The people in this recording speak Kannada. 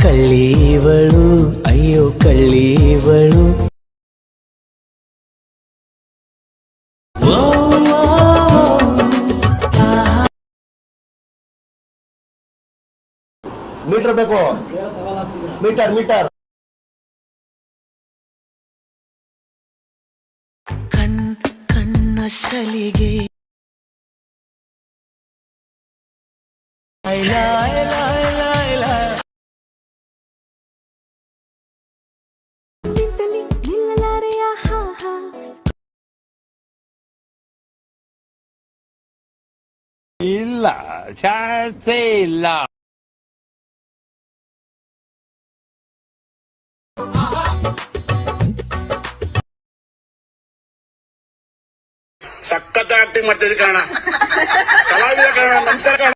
ಕಳ್ಳೀವಳು ಅಯ್ಯೋ ಕಳ್ಳೀವಳು ಮೀಟರ್ ಬೇಕು ಮೀಟರ್ ಮೀಟರ್ ಕಣ್ಣ ಶಲಿಗೆ ಇಲ್ಲ ಚಾನ್ಸೇ ಇಲ್ಲ. ಸಖತ್ ಆಕ್ಟಿಂಗ್ ಮಾಡ್ತಿದ್ದೆ ಕಾರಣ